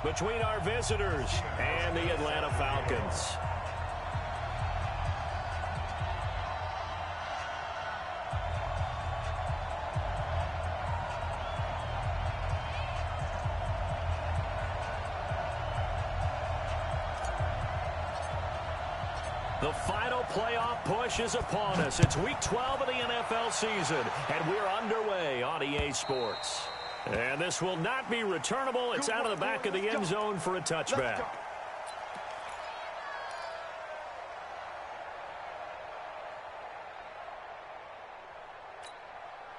between our visitors and the Atlanta Falcons. The final playoff push is upon us. It's Week 12 of the NFL season, and we're underway on EA Sports. And this will not be returnable. It's out of the back of the end zone for a touchback.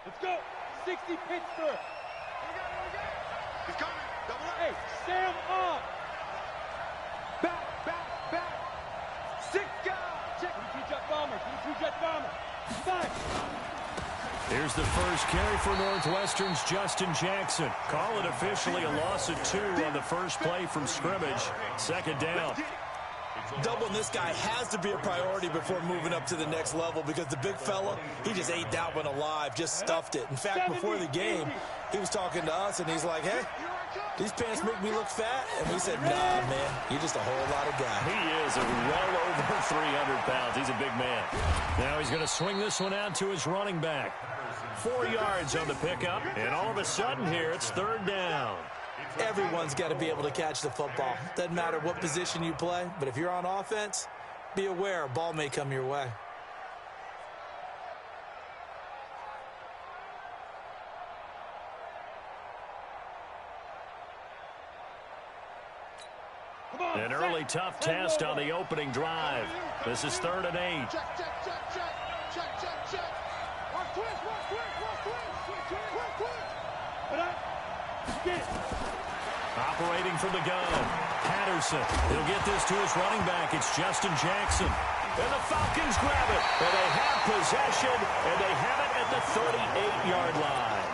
Let's go. 60 Pittsburgh. He's coming. Double up. Hey, Sam up. Back. 6 guys. Check. Two-jet bomber. Two-jet bomber. 5. Here's the first carry for Northwestern's Justin Jackson. Call it officially a loss of 2 on the first play from scrimmage. Second down. Doubling this guy has to be a priority before moving up to the next level because the big fella, he just ate that one alive, just stuffed it. In fact, before the game, he was talking to us, and he's like, hey, these pants make me look fat. And we said, nah, man, you're just a whole lot of guy. He is well over 300 pounds. He's a big man. Now he's going to swing this one out to his running back. 4 yards on the pickup, and all of a sudden here, it's third down. Everyone's got to be able to catch the football. Doesn't matter what position you play, but if you're on offense, be aware a ball may come your way. An early tough test on the opening drive. This is 3rd and 8. Check. Watch quick. Operating from the gun. Patterson. He'll get this to his running back. It's Justin Jackson. And the Falcons grab it. And they have possession. And they have it at the 38-yard line.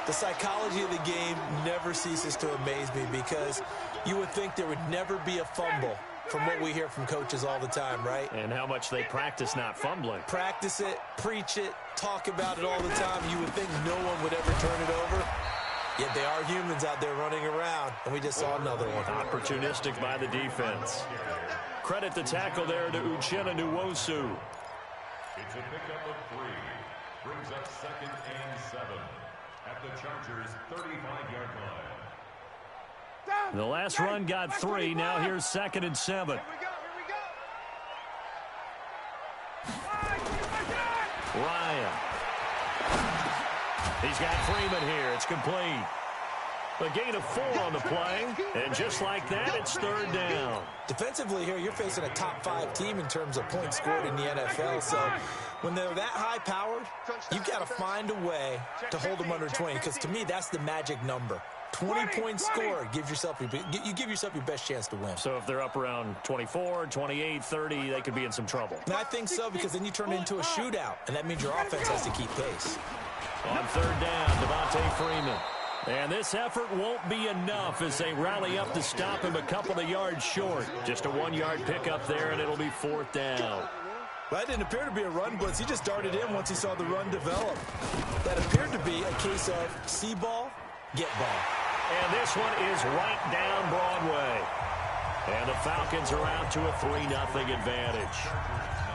The psychology of the game never ceases to amaze me because you would think there would never be a fumble from what we hear from coaches all the time, right? And how much they practice not fumbling. Practice it, preach it, talk about it all the time. You would think no one would ever turn it over. Yet they are humans out there running around, and we just saw another one. Opportunistic by the defense. Credit the tackle there to Uchenna Nwosu. It's a pickup of 3. Brings up 2nd and 7 at the Chargers' 35-yard line. The last run got 3. Now here's 2nd and 7. Here we go. Ryan. He's got Freeman here. It's complete. A gain of 4 on the play. And just like that, it's 3rd down. Defensively here, you're facing a top 5 team in terms of points scored in the NFL. So when they're that high-powered, you've got to find a way to hold them under 20. Because to me, that's the magic number. 20 points scored, you give yourself your best chance to win. So if they're up around 24, 28, 30, they could be in some trouble. And I think so, because then you turn it into a shootout, and that means your offense has to keep pace. On 3rd down, Devontae Freeman. And this effort won't be enough as they rally up to stop him a couple of yards short. Just a 1-yard pickup there, and it'll be 4th down. Well, that didn't appear to be a run blitz. He just darted in once he saw the run develop. That appeared to be a case of see ball, get ball. And this one is right down Broadway. And the Falcons are out to a 3-0 advantage.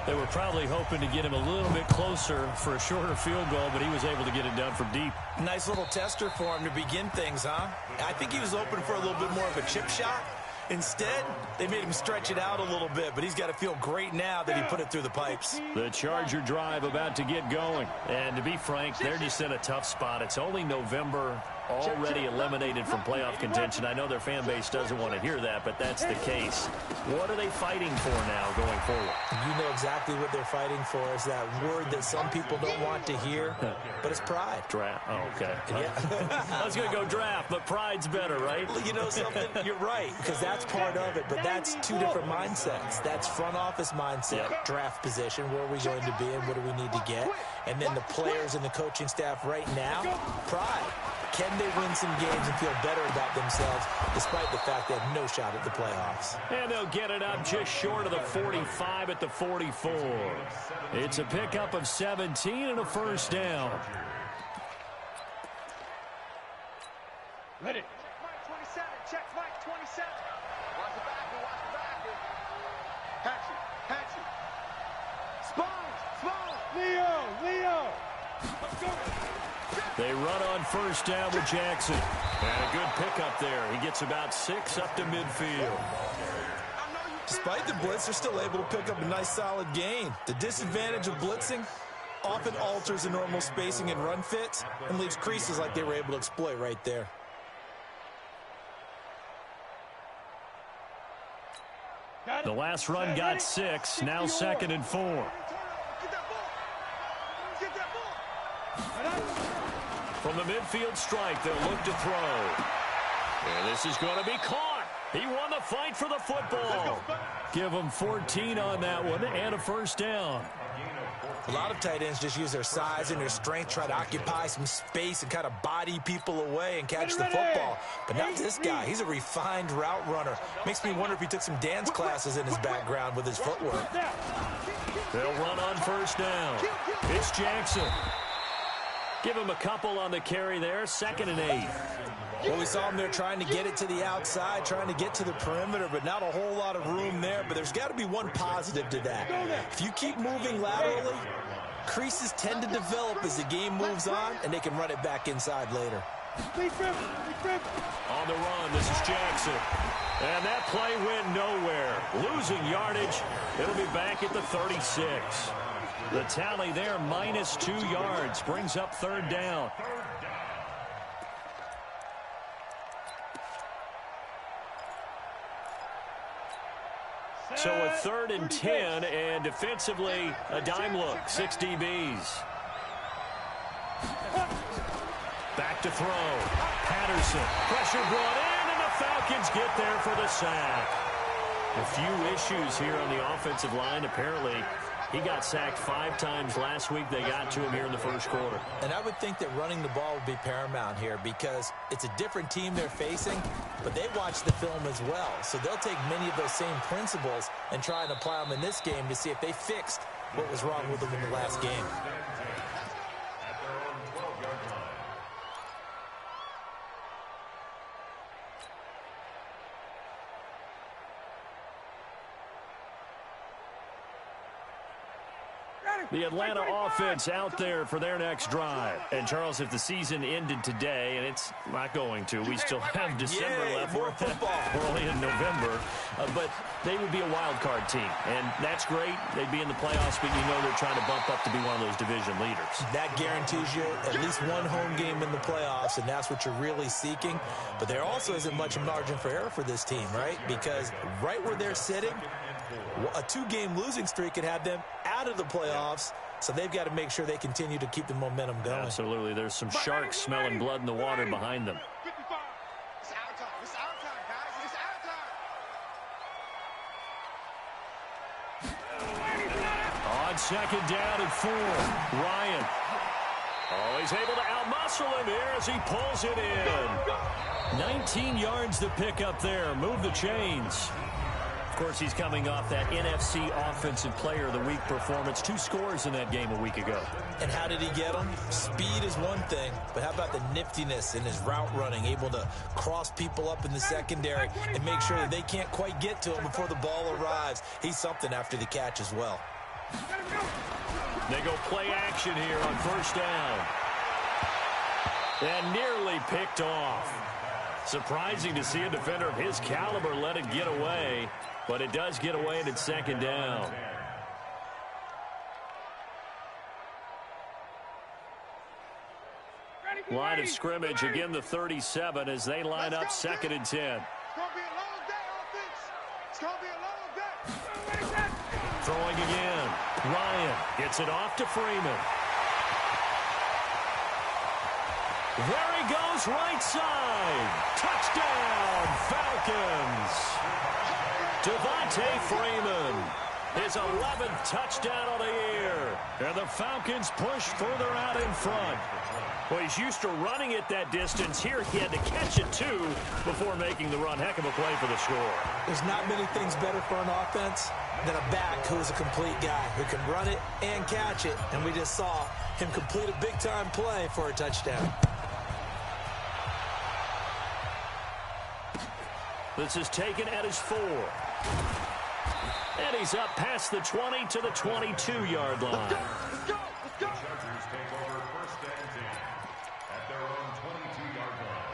They were probably hoping to get him a little bit closer for a shorter field goal, but he was able to get it done from deep. Nice little tester for him to begin things, huh? I think he was open for a little bit more of a chip shot. Instead, they made him stretch it out a little bit, but he's got to feel great now that he put it through the pipes. The Charger drive about to get going. And to be frank, they're just in a tough spot. It's only November, already eliminated from playoff contention. I know their fan base doesn't want to hear that, but that's the case. What are they fighting for now going forward? You know exactly what they're fighting for. Is that word that some people don't want to hear, but it's pride. Draft. Oh, okay. Yeah. I was going to go draft, but pride's better, right? You know something? You're right, because that's part of it, but that's 2 different mindsets. That's front office mindset, draft position, where are we going to be and what do we need to get? And then the players and the coaching staff right now, pride. Can they win some games and feel better about themselves despite the fact they have no shot at the playoffs? And they'll get it up just short of the 45 at the 44. It's a pickup of 17 and a 1st down. Ready. Check Mike 27. Check Mike 7. Watch the back. Hatch it. Spine. Leo. Let's go. They run on first down with Jackson. And a good pickup there. He gets about 6 up to midfield. Despite the blitz, they're still able to pick up a nice solid gain. The disadvantage of blitzing often alters the normal spacing and run fits and leaves creases like they were able to exploit right there. The last run got 6, now 2nd and 4. Get that ball. From the midfield stripe, they'll look to throw. And this is going to be caught. He won the fight for the football. Give him 14 on that one and a first down. A lot of tight ends just use their size and their strength, try to occupy some space and kind of body people away and catch the football. But not this guy. He's a refined route runner. Makes me wonder if he took some dance classes in his background with his footwork. They'll run on first down. It's Jackson. Give him a couple on the carry there, 2nd and 8. Well, we saw him there trying to get it to the outside, trying to get to the perimeter, but not a whole lot of room there. But there's got to be one positive to that. If you keep moving laterally, creases tend to develop as the game moves on, and they can run it back inside later. On the run, this is Jackson. And that play went nowhere. Losing yardage. It'll be back at the 36. The tally there, minus 2 yards, brings up 3rd down. So a 3rd and 10, and defensively, a dime look, 6 DBs. Back to throw. Patterson, pressure brought in, and the Falcons get there for the sack. A few issues here on the offensive line. Apparently, he got sacked 5 times last week. They got to him here in the first quarter. And I would think that running the ball would be paramount here because it's a different team they're facing, but they watch the film as well. So they'll take many of those same principles and try and apply them in this game to see if they fixed what was wrong with them in the last game. The Atlanta offense out there for their next drive. And, Charles, if the season ended today, and it's not going to, we still have December left. More football. We're only in November. But they would be a wild card team. And that's great. They'd be in the playoffs, but you know they're trying to bump up to be one of those division leaders. That guarantees you at least one home game in the playoffs, and that's what you're really seeking. But there also isn't much margin for error for this team, right? Because right where they're sitting, a 2-game losing streak could have them out of the playoffs, so they've got to make sure they continue to keep the momentum going. Absolutely. There's some sharks smelling blood in the water behind them. It's our time. It's our time, guys. It's our time. On 2nd down and 4, Ryan. Oh, he's able to outmuscle him here as he pulls it in. 19 yards to pick up there. Move the chains. Of course, he's coming off that NFC Offensive Player of the Week performance. 2 scores in that game a week ago. And how did he get them? Speed is one thing, but how about the niftiness in his route running, able to cross people up in the secondary and make sure that they can't quite get to him before the ball arrives. He's something after the catch as well. They go play action here on first down. And nearly picked off. Surprising to see a defender of his caliber let it get away, but it does get away and it's 2nd down. Line of scrimmage, again the 37 as they line up 2nd and 10. It's going to be a long day, offense. It's going to be a long day. Throwing again. Ryan gets it off to Freeman. There he goes, right side. Touchdown, Falcons. Devontae Freeman, his 11th touchdown of the year. And the Falcons push further out in front. Well, he's used to running it that distance. Here he had to catch it, too, before making the run. Heck of a play for the score. There's not many things better for an offense than a back who is a complete guy who can run it and catch it. And we just saw him complete a big-time play for a touchdown. This is taken at his 4. And he's up past the 20 to the 22-yard line. Let's go. The Chargers take over first and 10 at their own 22-yard line.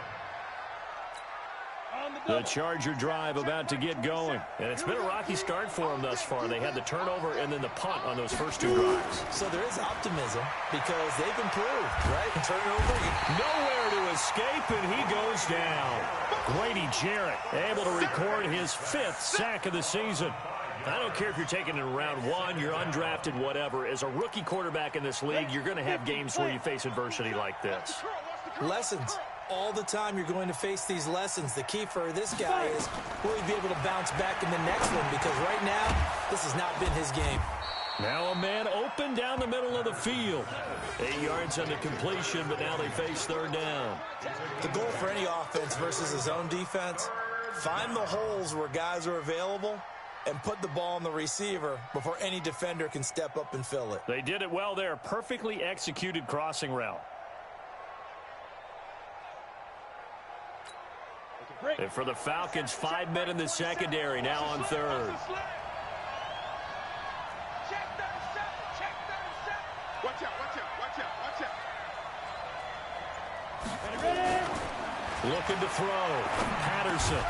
The Charger drive about to get going. And it's been a rocky start for them thus far. They had the turnover and then the punt on those first 2 drives. So there is optimism because they've improved, right? Turnover. Nowhere to escape, and he goes down. Grady Jarrett able to record his 5th sack of the season. I don't care if you're taking it in round 1, you're undrafted, whatever. As a rookie quarterback in this league, you're going to have games where you face adversity like this. Lessons. All the time you're going to face these lessons. The key for this guy is will he be able to bounce back in the next one, because right now, this has not been his game. Now a man open down the middle of the field. 8 yards on the completion, but now they face 3rd down. The goal for any offense versus his own defense, find the holes where guys are available and put the ball on the receiver before any defender can step up and fill it. They did it well there. Perfectly executed crossing route. And for the Falcons, 5 men in the secondary, now on 3rd. Check 37. Watch out. Looking to throw. Patterson.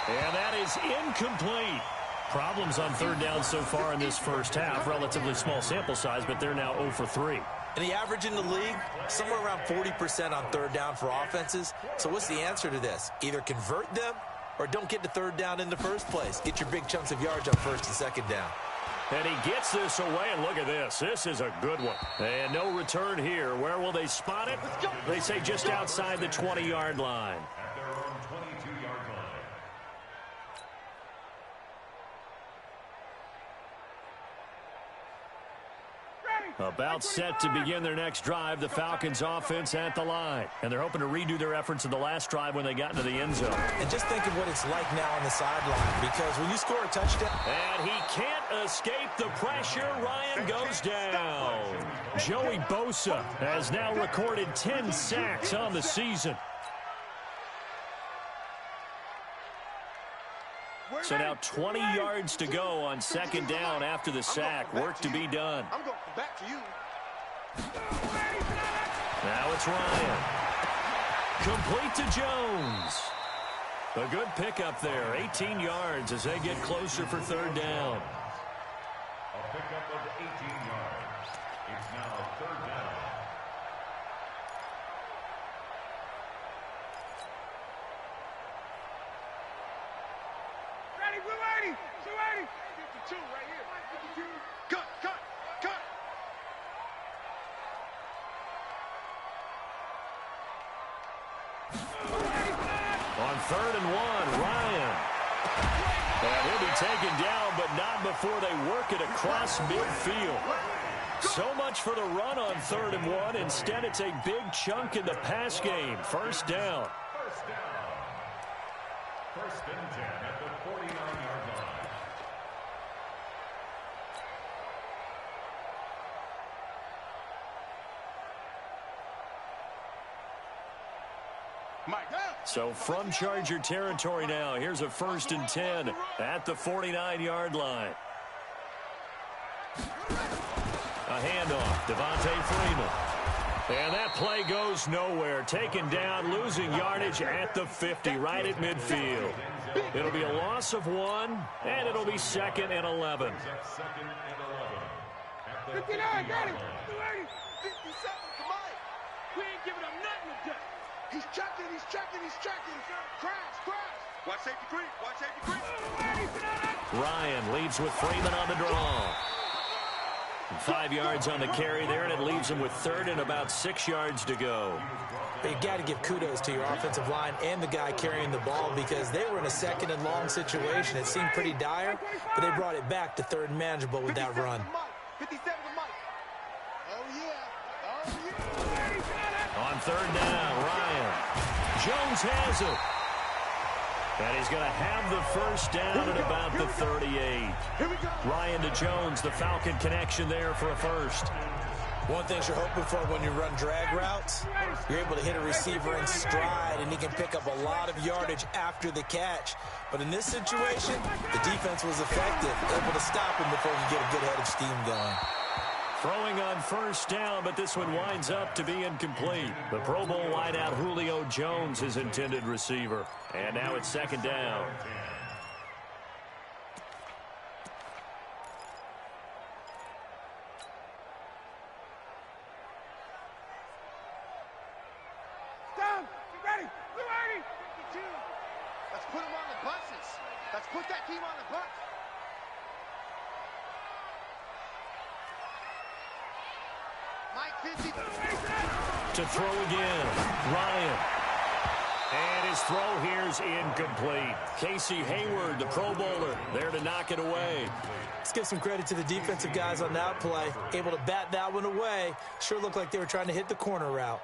And that is incomplete. Problems on 3rd down so far in this first half. Relatively small sample size, but they're now 0 for 3. And the average in the league, somewhere around 40% on 3rd down for offenses. So what's the answer to this? Either convert them or don't get to 3rd down in the first place. Get your big chunks of yards on 1st and 2nd down. And he gets this away, and look at this. This is a good one. And no return here. Where will they spot it? They say just outside the 20-yard line. At their own 22-yard line. About set to begin their next drive, the Falcons offense at the line. And they're hoping to redo their efforts in the last drive when they got into the end zone. And just think of what it's like now on the sideline, because when you score a touchdown... And he can't escape the pressure. Ryan goes down. Joey Bosa has now recorded 10 sacks on the season. So now 20 yards to go on 2nd down after the sack. Work to be done. I'm going back to you. Now it's Ryan. Complete to Jones. A good pickup there. 18 yards as they get closer for 3rd down. A pickup of 18 yards. It's now 3rd down. Ready, 52 right here. 52. Cut. On 3rd and 1, Ryan. And he'll be taken down, but not before they work it across midfield. So much for the run on 3rd and 1. Instead, it's a big chunk in the pass game. 1st down. 1st and 10 at the 49-yard line. So from Charger territory now, here's a 1st and 10 at the 49-yard line. A handoff, Devontae Freeman. And that play goes nowhere. Taken down, losing yardage at the 50, right at midfield. It'll be a loss of 1, and it'll be 2nd and 11. 59, got it. 57, come on. We ain't giving up nothing today. He's checking. Crash. Watch safety creep. Ryan leads with Freeman on the draw. 5 yards on the carry there, and it leaves him with 3rd and about 6 yards to go. You got to give kudos to your offensive line and the guy carrying the ball, because they were in a 2nd and long situation. It seemed pretty dire, but they brought it back to 3rd and manageable with that run. 57 to Mike. Oh, yeah. On 3rd down, Ryan. Jones has it. And he's going to have the 1st down at about the 38. Ryan to Jones, the Falcon connection there for a 1st. One thing you're hoping for when you run drag routes, you're able to hit a receiver in stride, and he can pick up a lot of yardage after the catch. But in this situation, the defense was effective, able to stop him before he could get a good head of steam going. Throwing on first down, but this one winds up to be incomplete. The Pro Bowl wideout Julio Jones, his intended receiver. And now it's second down. Down! Get ready! Blue 80! 52! Let's put them on the buses. Let's put that team on the bus. Mike 50. To throw again, Ryan. And his throw here's incomplete. Casey Hayward, the Pro Bowler, there to knock it away. Let's give some credit to the defensive guys on that play. Able to bat that one away. Sure looked like they were trying to hit the corner route.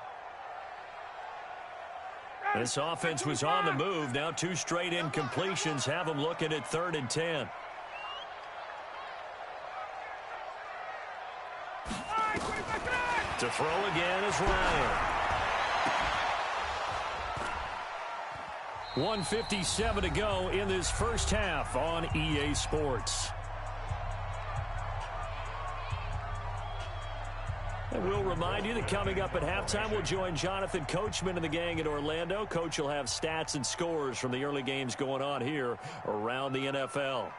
This offense was on the move. Now 2 straight incompletions have them looking at 3rd and 10. To throw again is Ryan. 1:57 to go in this first half on EA Sports. And we'll remind you that coming up at halftime, we'll join Jonathan Coachman and the gang in Orlando. Coach will have stats and scores from the early games going on here around the NFL.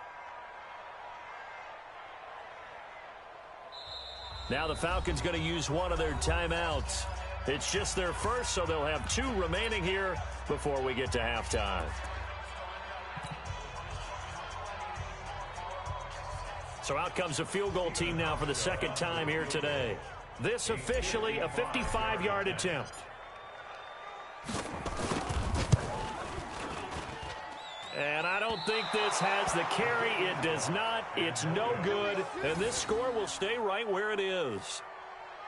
Now the Falcons going to use one of their timeouts. It's just their first, so they'll have 2 remaining here before we get to halftime. So out comes a field goal team now for the second time here today. This officially a 55-yard attempt. And I don't think this has the carry. It does not. It's no good. And this score will stay right where it is.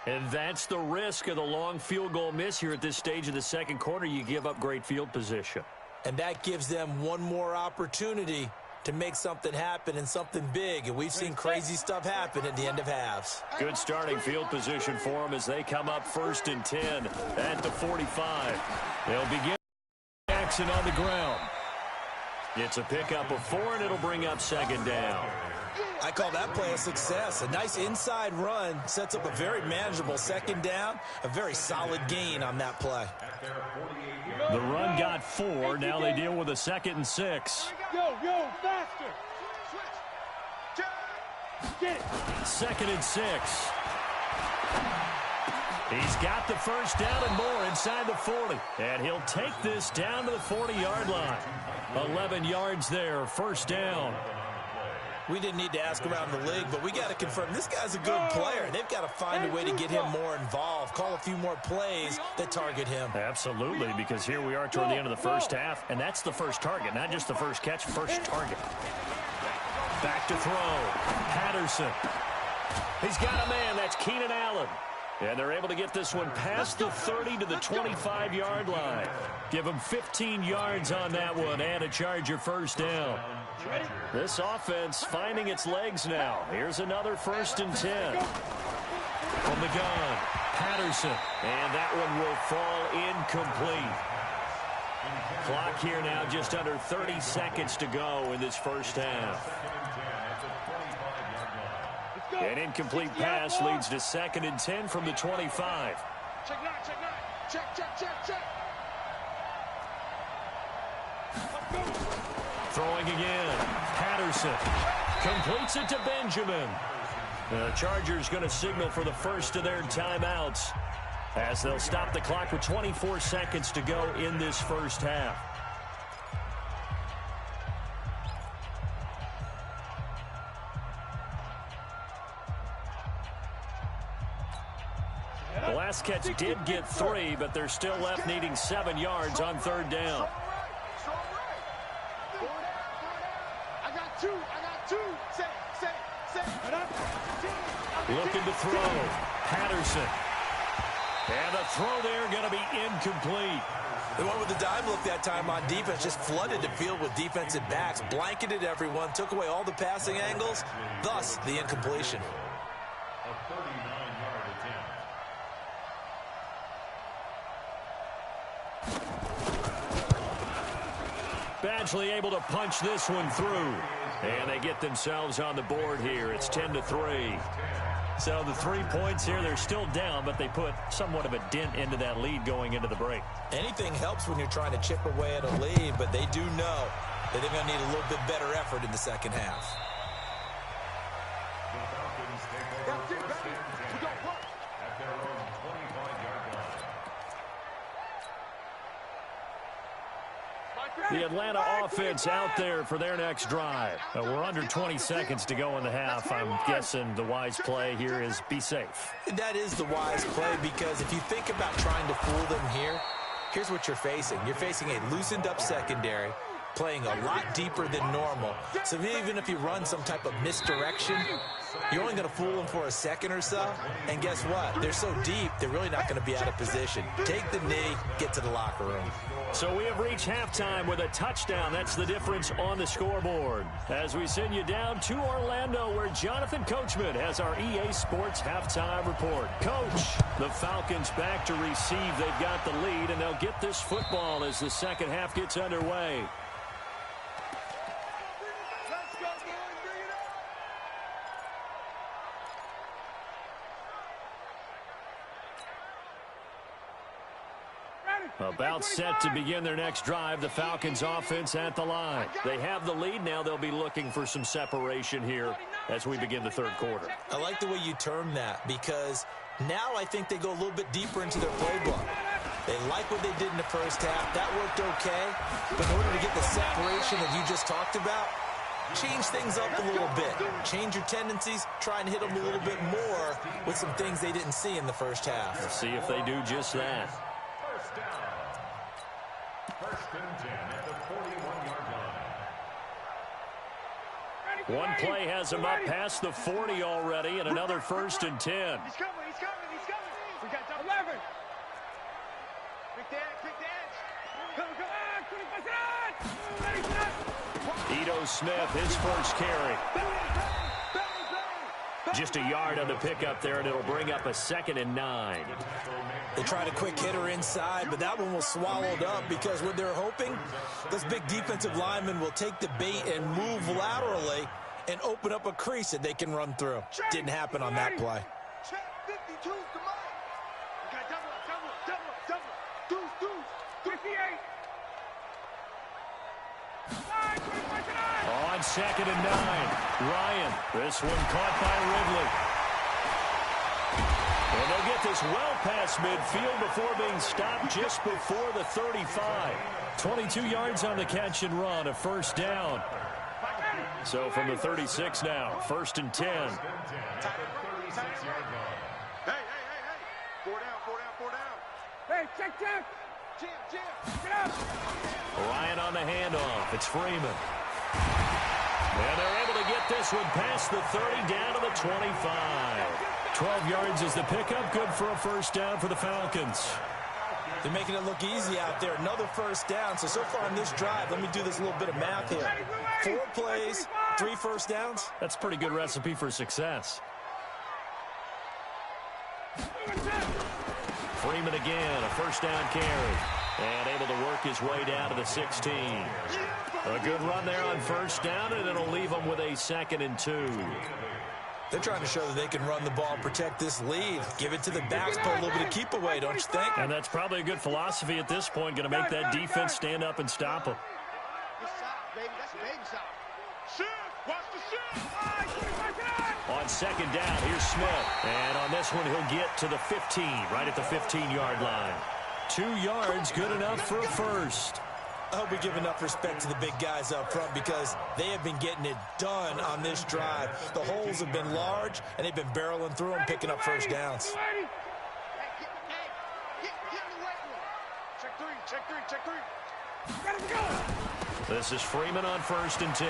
And that's the risk of the long field goal miss here at this stage of the second quarter. You give up great field position. And that gives them one more opportunity to make something happen and something big. And we've seen crazy stuff happen at the end of halves. Good starting field position for them as they come up 1st and 10 at the 45. They'll begin Jackson on the ground. It's a pickup of 4, and it'll bring up 2nd down. I call that play a success. A nice inside run sets up a very manageable 2nd down. A very solid gain on that play. The run got 4. Now they deal with a 2nd and 6. Yo, faster! Get it! 2nd and 6. He's got the first down and more inside the 40. And he'll take this down to the 40-yard line. 11 yards there, 1st down. We didn't need to ask around the league, but we got to confirm this guy's a good player. They've got to find a way to get him more involved, call a few more plays that target him. Absolutely, because here we are toward the end of the first half, and that's the first target, not just the first catch, first target. Back to throw. Patterson. He's got a man. That's Keenan Allen. And they're able to get this one past the 30 to the 25-yard line. Give them 15 yards on that one and a Charger first down. This offense finding its legs now. Here's another 1st and 10. From the gun, Patterson. And that one will fall incomplete. Clock here now just under 30 seconds to go in this first half. An incomplete pass leads to 2nd and 10 from the 25. Check 9, check. Throwing again. Patterson completes it to Benjamin. The Chargers going to signal for the first of their timeouts as they'll stop the clock with 24 seconds to go in this first half. The last catch did get 3, but they're still left needing 7 yards on 3rd down. I got two. Say. Looking to throw. Patterson. And the throw there going to be incomplete. The one with the dive look that time on defense just flooded the field with defensive backs, blanketed everyone, took away all the passing angles, thus the incompletion. A 39-yard attempt. Badgley able to punch this one through. And they get themselves on the board here. It's 10-3. So the 3 points here, they're still down, but they put somewhat of a dent into that lead going into the break. Anything helps when you're trying to chip away at a lead, but they do know that they're going to need a little bit better effort in the second half. That's it, baby. We got work. At their own 25-yard line. The Atlanta offense out there for their next drive. We're under 20 seconds to go in the half. I'm guessing the wise play here is be safe. That is the wise play, because if you think about trying to fool them here, here's what you're facing. You're facing a loosened up secondary, playing a lot deeper than normal. So even if you run some type of misdirection, you're only going to fool them for a second or so. And guess what? They're so deep, they're really not going to be out of position. Take the knee, get to the locker room. So we have reached halftime with a touchdown. That's the difference on the scoreboard. As we send you down to Orlando, where Jonathan Coachman has our EA Sports halftime report. Coach, the Falcons back to receive. They've got the lead, and they'll get this football as the second half gets underway. Let's go, boys. Bring it up. About set to begin their next drive. The Falcons offense at the line. They have the lead. Now they'll be looking for some separation here as we begin the third quarter. I like the way you term that, because now I think they go a little bit deeper into their playbook. They like what they did in the first half. That worked okay. But in order to get the separation that you just talked about, change things up a little bit. Change your tendencies. Try and hit them a little bit more with some things they didn't see in the first half. Let's see if they do just that. First down. First and 10 at the 41-yard line. One play has them up past the 40 already, and another first and 10. He's coming, he's coming, he's coming. We got 11. Big dance. Come, come. Ito Smith, his first carry. Just a yard on the pickup there, and it'll bring up a 2nd and 9. They tried a quick hitter inside, but that one was swallowed up, because what they're hoping, those big defensive linemen will take the bait and move laterally and open up a crease that they can run through. Didn't happen on that play. Check 52's the mic. We got double. Deuce. 58. On 2nd and 9, Ryan. This one caught by Ridley. And they'll get this well past midfield before being stopped just before the 35. 22 yards on the catch and run, a first down. So from the 36 now, 1st and 10. Hey. 4 down. Hey, check. Jam. Get up. Ryan on the handoff. It's Freeman. And they're able to get this one past the 30 down to the 25. 12 yards is the pickup. Good for a first down for the Falcons. They're making it look easy out there. Another first down. So far in this drive, let me do this little bit of math here. 4 plays, 3 first downs. That's a pretty good recipe for success. Freeman again, a first down carry. And able to work his way down to the 16. A good run there on first down, and it'll leave them with a 2nd and 2. They're trying to show that they can run the ball, protect this lead. Give it to the backs, play a little bit of keep away, don't you think? And that's probably a good philosophy at this point. Going to make that defense stand up and stop them. Good shot, baby. That's a baby shot. Shift. Watch the shift. On 2nd down, here's Smith. And on this one, he'll get to the 15, right at the 15-yard line. 2 yards, good enough for a first. I hope we give enough respect to the big guys up front, because they have been getting it done on this drive. The holes have been large, and they've been barreling through them, picking up first downs. Check three. This is Freeman on 1st and 10.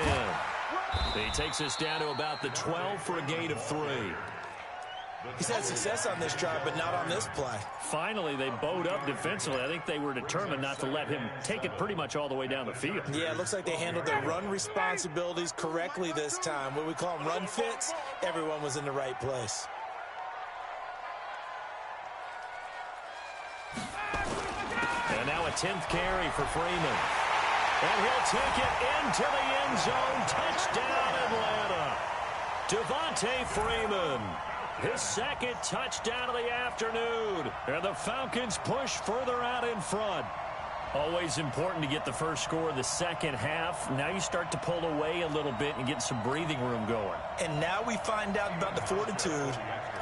He takes us down to about the 12 for a gain of 3. He's had success on this drive, but not on this play. Finally, they bowed up defensively. I think they were determined not to let him take it pretty much all the way down the field. Yeah, it looks like they handled their run responsibilities correctly this time. What we call them run fits, everyone was in the right place. And now a 10th carry for Freeman. And he'll take it into the end zone. Touchdown, Atlanta. Devontae Freeman, his second touchdown of the afternoon. And the Falcons push further out in front. Always important to get the first score of the second half. Now you start to pull away a little bit and get some breathing room going. And now we find out about the fortitude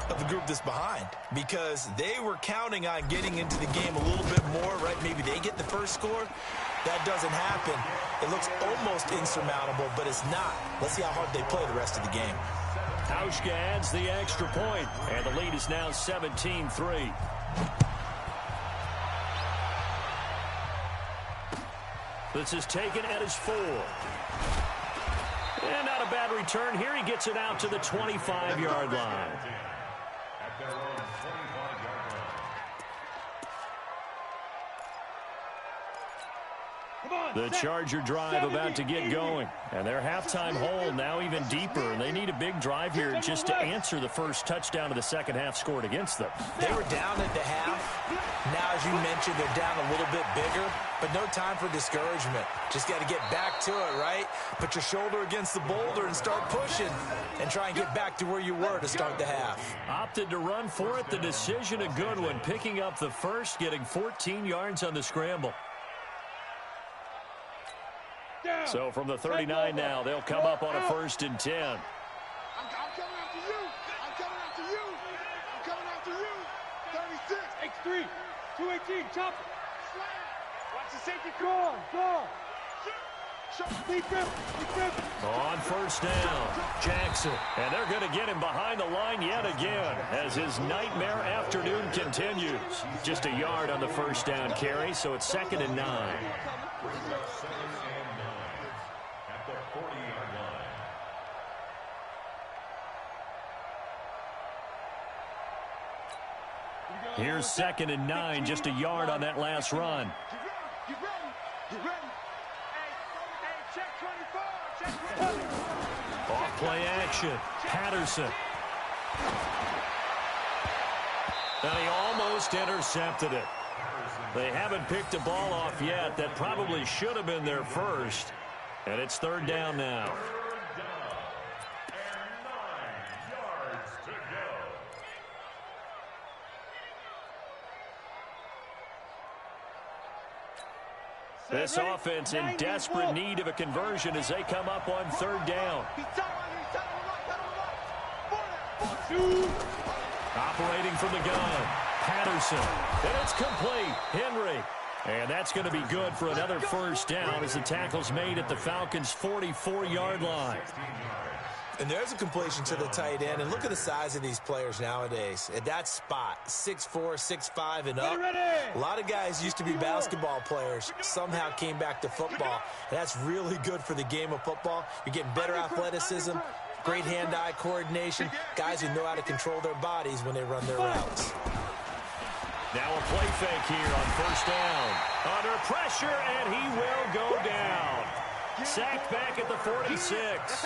of the group that's behind, because they were counting on getting into the game a little bit more, right? Maybe they get the first score. That doesn't happen. It looks almost insurmountable, but it's not. Let's see how hard they play the rest of the game. Hauschka adds the extra point, and the lead is now 17-3. This is taken at his 4. And not a bad return here. He gets it out to the 25-yard line. At their own 25-yard line. The Charger drive about to get going. And their halftime hole now even deeper. And they need a big drive here just to answer the first touchdown of the second half scored against them. They were down at the half. Now, as you mentioned, they're down a little bit bigger, but no time for discouragement. Just got to get back to it, right? Put your shoulder against the boulder and start pushing and try and get back to where you were to start the half. Opted to run for it. The decision a good one. Picking up the first, getting 14 yards on the scramble. So from the 39 now, they'll come up on a 1st and 10. I'm coming after you. I'm coming after you. I'm coming after you. 36. X3. 218. Chop it. Watch the safety. Go. On 1st down, Jackson. And they're going to get him behind the line yet again as his nightmare afternoon continues. Just a yard on the 1st down carry, so it's 2nd and 9. At the 40-yard line. Here's 2nd and 9, just a yard on that last run. Get ready. Hey, check 24. Check 24. Off play action, Patterson. And he almost intercepted it. They haven't picked a ball off yet. That probably should have been their first. And it's 3rd down now. 3rd down. And 9 yards to go. This offense in desperate need of a conversion as they come up on 3rd down. Operating from the gun, Patterson. And it's complete. Henry. And that's going to be good for another 1st down as the tackle's made at the Falcons' 44-yard line. And there's a completion to the tight end. And look at the size of these players nowadays. At that spot, 6'4", 6'5", and up. A lot of guys used to be basketball players, somehow came back to football. And that's really good for the game of football. You're getting better athleticism, great hand-eye coordination, guys who know how to control their bodies when they run their routes. Now a play fake here on 1st down. Under pressure, and he will go down. Sacked back at the 46.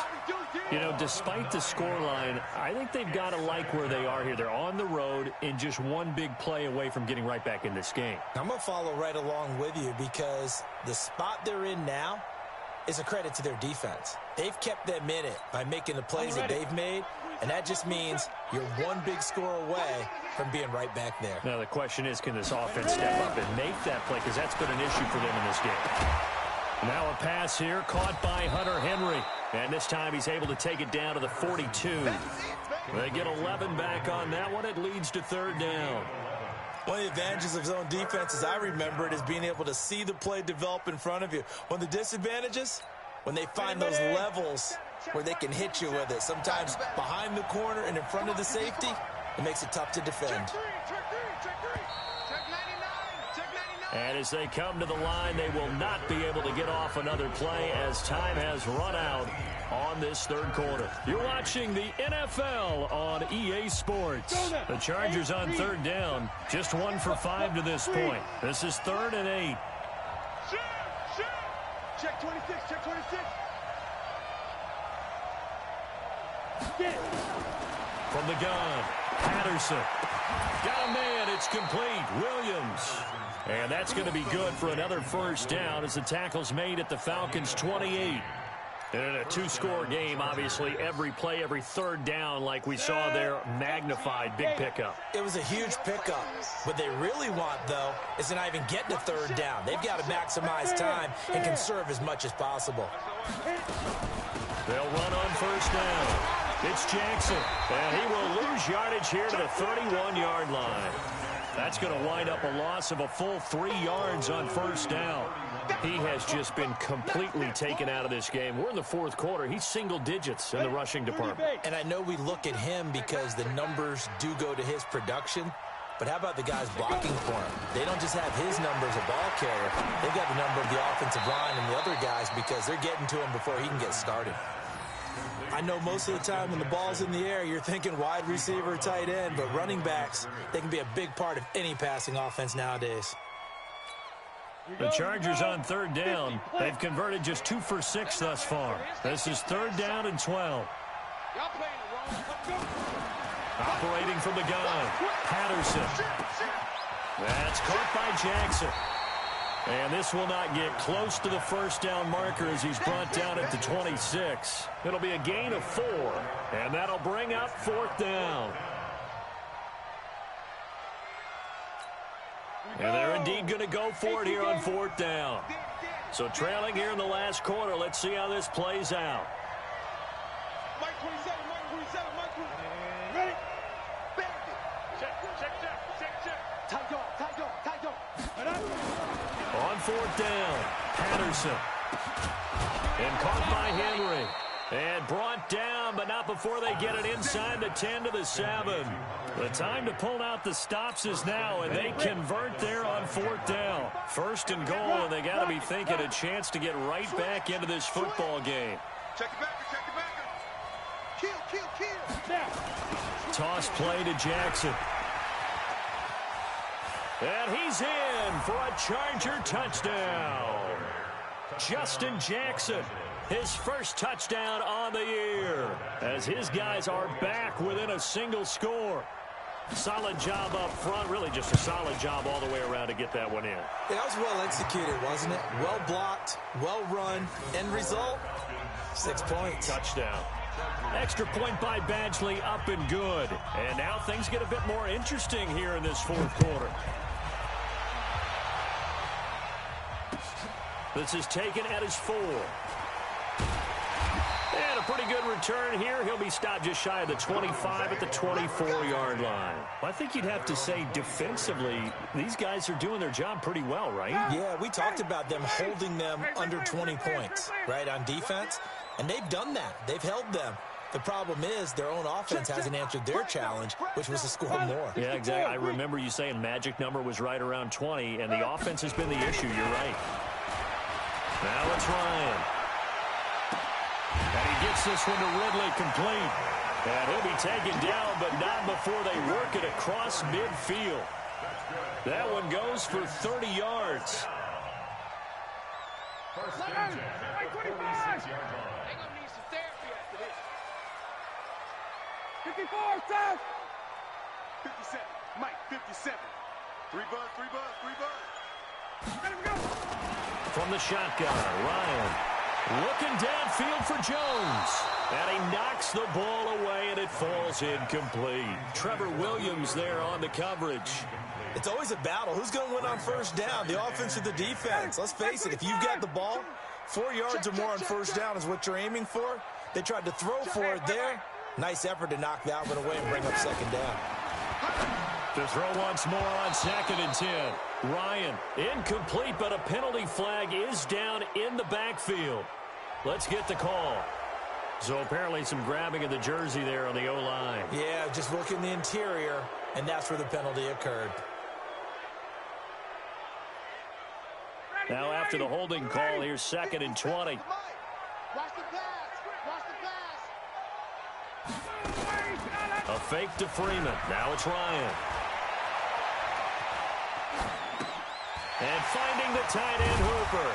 You know, despite the scoreline, I think they've got to like where they are here. They're on the road and just one big play away from getting right back in this game. I'm going to follow right along with you because the spot they're in now is a credit to their defense. They've kept them in it by making the plays that they've made, and that just means you're one big score away from being right back there. Now the question is, can this offense step up and make that play? Because that's been an issue for them in this game. Now a pass here caught by Hunter Henry. And this time he's able to take it down to the 42. They get 11 back on that one. It leads to 3rd down. One of the advantages of zone defense, as I remember it, is being able to see the play develop in front of you. One of the disadvantages, when they find those levels where they can hit you with it. Sometimes behind the corner and in front of the safety, it makes it tough to defend. And as they come to the line, they will not be able to get off another play as time has run out on this 3rd quarter. You're watching the NFL on EA Sports. The Chargers on 3rd down, just 1 for 5 to this point. This is 3rd and 8. Check 26, check 26. From the gun, Patterson. Got a man, it's complete. Williams. And that's going to be good for another first down as the tackle's made at the Falcons' 28. And in a two-score game, obviously, every play, every third down, like we saw there, magnified, big pickup. It was a huge pickup. What they really want, though, is to not even get to third down. They've got to maximize time and conserve as much as possible. They'll run on first down. It's Jackson, and he will lose yardage here to the 31-yard line. That's going to wind up a loss of a full 3 yards on first down. He has just been completely taken out of this game. We're in the fourth quarter. He's single digits in the rushing department. And I know we look at him because the numbers do go to his production. But how about the guys blocking for him? They don't just have his number as a ball carrier. They've got the number of the offensive line and the other guys because they're getting to him before he can get started. I know most of the time when the ball's in the air, you're thinking wide receiver, tight end, but running backs, they can be a big part of any passing offense nowadays. The Chargers on third down. They've converted just 2 for 6 thus far. This is third down and 12. Operating from the gun, Patterson. That's caught by Jackson. And this will not get close to the first down marker as he's brought down at the 26. It'll be a gain of 4, and that'll bring up fourth down. And they're indeed going to go for it here on fourth down. So trailing here in the last quarter, let's see how this plays out. Mike 27, Mike 27, Mike 27. Ready? Check. Tight go. On fourth down, Patterson. And caught by Henry. And brought down, but not before they get it inside the 10 to the 7. The time to pull out the stops is now, and they convert there on fourth down. First and goal, and they got to be thinking a chance to get right back into this football game. Check the backer. Kill. Toss play to Jackson. And he's in for a Charger touchdown. Justin Jackson, his first touchdown on the year, as his guys are back within a single score. Solid job up front, really just a solid job all the way around to get that one in. That was well executed, wasn't it? Well blocked, well run. End result, 6 points. Touchdown. Extra point by Badgley, up and good. And now things get a bit more interesting here in this fourth quarter. This is taken at his 4. And a pretty good return here. He'll be stopped just shy of the 25 at the 24-yard line. I think you'd have to say defensively, these guys are doing their job pretty well, right? Yeah, we talked about them holding them under 20 points, right, on defense. And they've done that. They've held them. The problem is their own offense hasn't answered their challenge, which was to score more. Yeah, exactly. I remember you saying magic number was right around 20, and the offense has been the issue. You're right. Now it's Ryan. And he gets this one to Ridley complete. And he'll be taken down, but not before they work it across midfield. That one goes for 30 yards. First down, 46-yard line. 54, Seth! 57, Mike, 57. 3 bucks. Let him go! From the shotgun, Ryan looking downfield for Jones. And he knocks the ball away, and it falls incomplete. Trevor Williams there on the coverage. It's always a battle. Who's going to win on first down, the offense or the defense? Let's face it, if you've got the ball, 4 yards or more on first down is what you're aiming for. They tried to throw for it there. Nice effort to knock that one away and bring up second down. To throw once more on 2nd and 10. Ryan, incomplete, but a penalty flag is down in the backfield. Let's get the call. So apparently some grabbing of the jersey there on the O-line. Yeah, just look in the interior, and that's where the penalty occurred. Now after the holding call, here's 2nd and 20. Watch the pass. A fake to Freeman. Now it's Ryan. And finding the tight end, Hooper.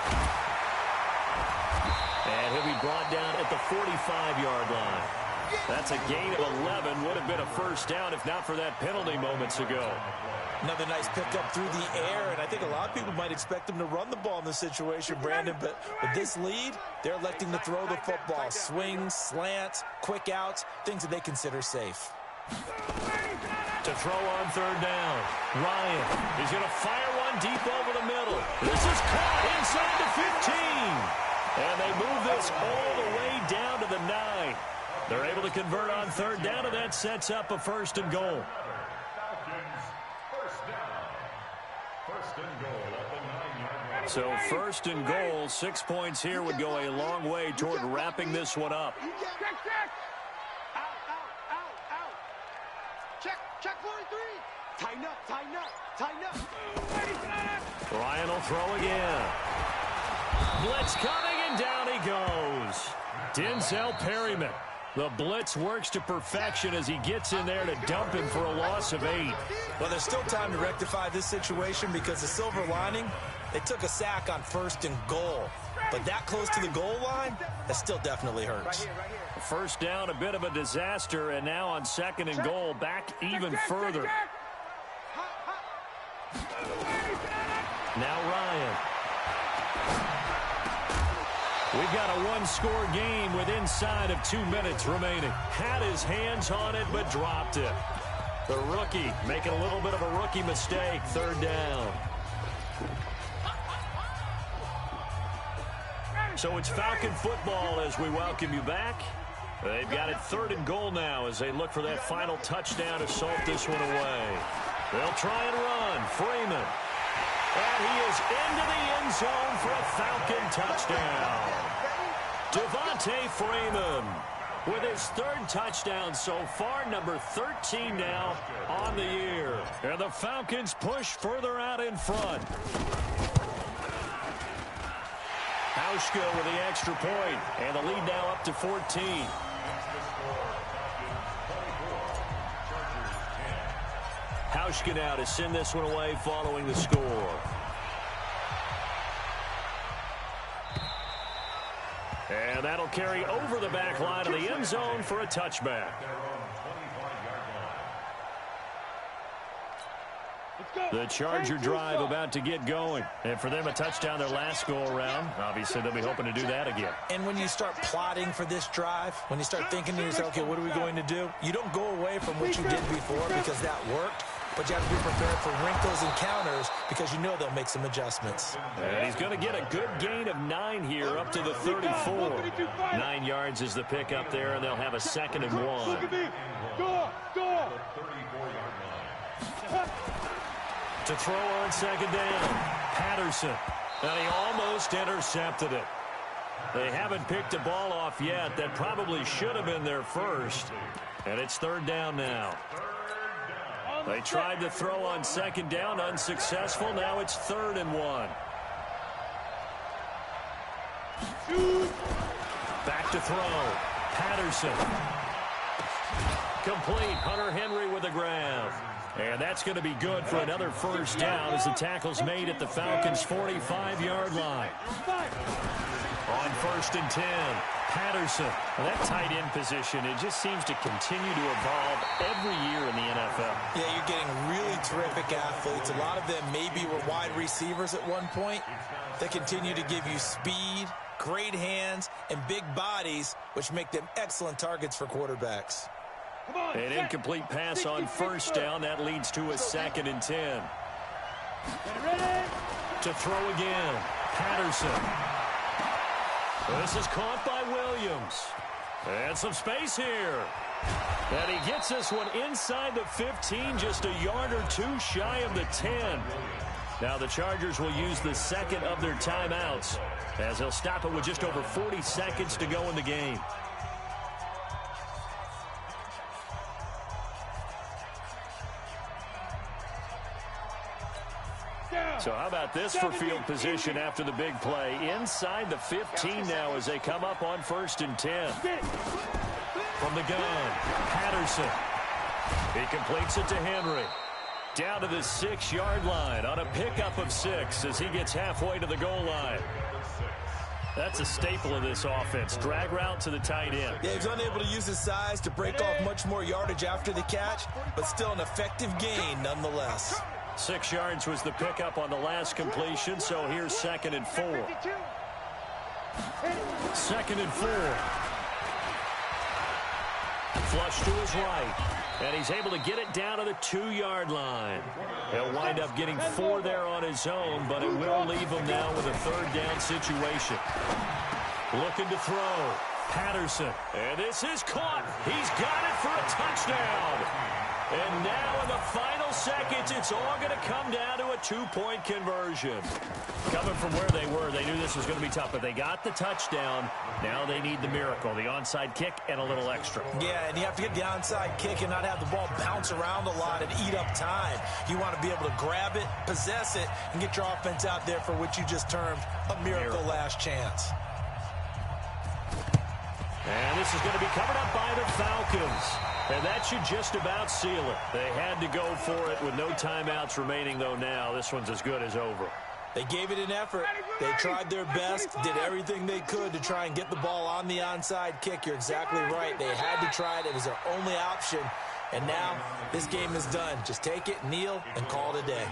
And he'll be brought down at the 45-yard line. That's a gain of 11. Would have been a first down if not for that penalty moments ago. Another nice pickup through the air, and I think a lot of people might expect them to run the ball in this situation, Brandon, but with this lead, they're electing to throw the football. Swings, slants, quick outs, things that they consider safe. To throw on third down, Ryan is going to fire one deep over the middle. This is caught inside the 15. And they move this all the way down to the 9. They're able to convert on third down, and that sets up a first and goal. So first and goal, 6 points here would go a long way toward wrapping this one up. Check 43. Tighten up. Ryan will throw again. Blitz coming, and down he goes. Denzel Perryman. The blitz works to perfection as he gets in there to dump him for a loss of 8. Well, there's still time to rectify this situation because the silver lining, they took a sack on first and goal. But that close to the goal line, that still definitely hurts. First down, a bit of a disaster, and now on second and goal, back even further. Now Ryan. We've got a one-score game with inside of 2 minutes remaining. Had his hands on it, but dropped it. The rookie making a little bit of a rookie mistake, third down. So it's Falcon football as we welcome you back. They've got it third and goal now as they look for that final touchdown to salt this one away. They'll try and run. Freeman. And he is into the end zone for a Falcon touchdown. Devontae Freeman with his third touchdown so far, number 13 now on the year. And the Falcons push further out in front. Hauschka with the extra point, and the lead now up to 14. Hauschka now to send this one away following the score. And that'll carry over the back line of the end zone for a touchback. The Charger drive about to get going. And for them, a touchdown their last go-around. Obviously, they'll be hoping to do that again. And when you start plotting for this drive, when you start thinking to yourself, okay, what are we going to do? You don't go away from what you did before because that worked. But you have to be prepared for wrinkles and counters because you know they'll make some adjustments. And he's going to get a good gain of 9 here up to the 34. 9 yards is the pick up there, and they'll have a second and 1. To throw on second down, Patterson. And he almost intercepted it. They haven't picked a ball off yet. That probably should have been their first. And it's third down now. They tried to throw on second down, unsuccessful. Now it's third and 1. Back to throw. Patterson. Complete. Hunter Henry with the grab. And that's going to be good for another first down as the tackle's made at the Falcons' 45-yard line. On first and 10, Patterson. Well, that tight end position, it just seems to continue to evolve every year in the NFL. Yeah, you're getting really terrific athletes. A lot of them maybe were wide receivers at one point. They continue to give you speed, great hands, and big bodies, which make them excellent targets for quarterbacks. An incomplete pass on first down. That leads to a second and 10. To throw again, Patterson. This is caught by Williams. And some space here. And he gets this one inside the 15, just a yard or two shy of the 10. Now the Chargers will use the second of their timeouts as they'll stop it with just over 40 seconds to go in the game. So how about this for field position after the big play? Inside the 15 now as they come up on first and 10. From the gun, Patterson. He completes it to Henry. Down to the 6-yard line on a pickup of 6 as he gets halfway to the goal line. That's a staple of this offense. Drag route to the tight end. Yeah, he's unable to use his size to break off much more yardage after the catch, but still an effective gain nonetheless. 6 yards was the pickup on the last completion, so here's 2nd and 4. 2nd and 4. Flush to his right. And he's able to get it down to the 2-yard line. He'll wind up getting 4 there on his own, but it will leave him now with a 3rd down situation. Looking to throw. Patterson. And this is caught. He's got it for a touchdown. And now in the final seconds, it's all going to come down to a 2-point conversion. Coming from where they were, they knew this was going to be tough, but they got the touchdown. Now they need the miracle, the onside kick and a little extra. Yeah, and you have to get the onside kick and not have the ball bounce around a lot and eat up time. You want to be able to grab it, possess it, and get your offense out there for what you just termed a miracle last chance. And this is going to be covered up by the Falcons. And that should just about seal it. They had to go for it with no timeouts remaining, though now. This one's as good as over. They gave it an effort. They tried their best, did everything they could to try and get the ball on the onside kick. You're exactly right. They had to try it. It was their only option. And now this game is done. Just take it, kneel, and call it a day.